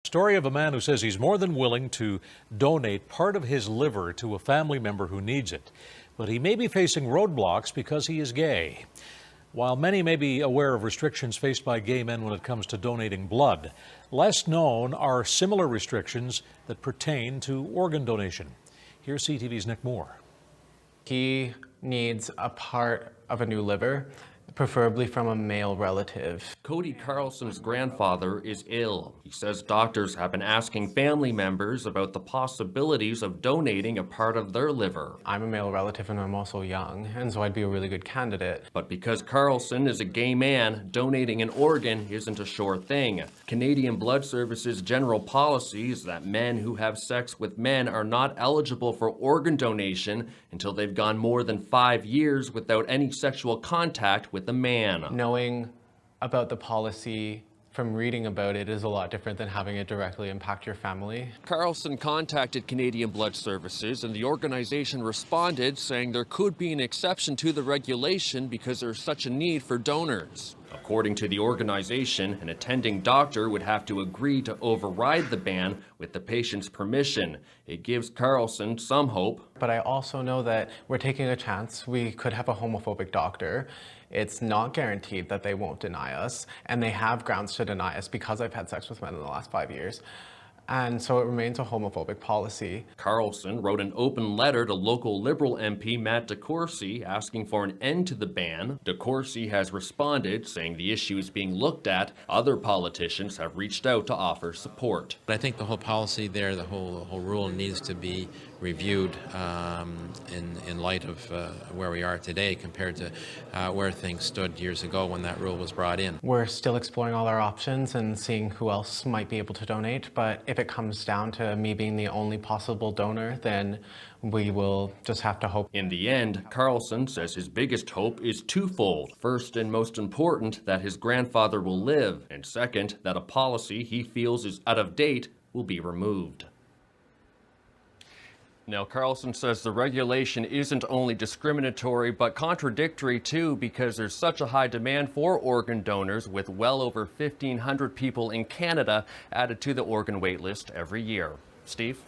Story of a man who says he's more than willing to donate part of his liver to a family member who needs it. But he may be facing roadblocks because he is gay. While many may be aware of restrictions faced by gay men when it comes to donating blood, less known are similar restrictions that pertain to organ donation. Here's CTV's Nick Moore. He needs a part of a new liver, preferably from a male relative. Cody Carlson's grandfather is ill. He says doctors have been asking family members about the possibilities of donating a part of their liver. I'm a male relative and I'm also young, and so I'd be a really good candidate. But because Carlson is a gay man, donating an organ isn't a sure thing. Canadian Blood Services' general policy is that men who have sex with men are not eligible for organ donation until they've gone more than 5 years without any sexual contact with the man. Knowing about the policy from reading about it is a lot different than having it directly impact your family. Carlson contacted Canadian Blood Services and the organization responded saying there could be an exception to the regulation because there's such a need for donors. According to the organization, an attending doctor would have to agree to override the ban with the patient's permission. It gives Carlson some hope. But I also know that we're taking a chance. We could have a homophobic doctor. It's not guaranteed that they won't deny us, and they have grounds to deny us because I've had sex with men in the last 5 years. And so it remains a homophobic policy. Carlson wrote an open letter to local Liberal MP Matt DeCourcy asking for an end to the ban. DeCourcy has responded, saying the issue is being looked at. Other politicians have reached out to offer support. But I think the whole policy there, the whole rule needs to be reviewed in light of where we are today compared to where things stood years ago when that rule was brought in. We're still exploring all our options and seeing who else might be able to donate, but if it comes down to me being the only possible donor, then we will just have to hope. In the end, Carlson says his biggest hope is twofold. First and most important, that his grandfather will live, and second, that a policy he feels is out of date will be removed. Now, Carlson says the regulation isn't only discriminatory, but contradictory too, because there's such a high demand for organ donors, with well over 1,500 people in Canada added to the organ wait list every year. Steve?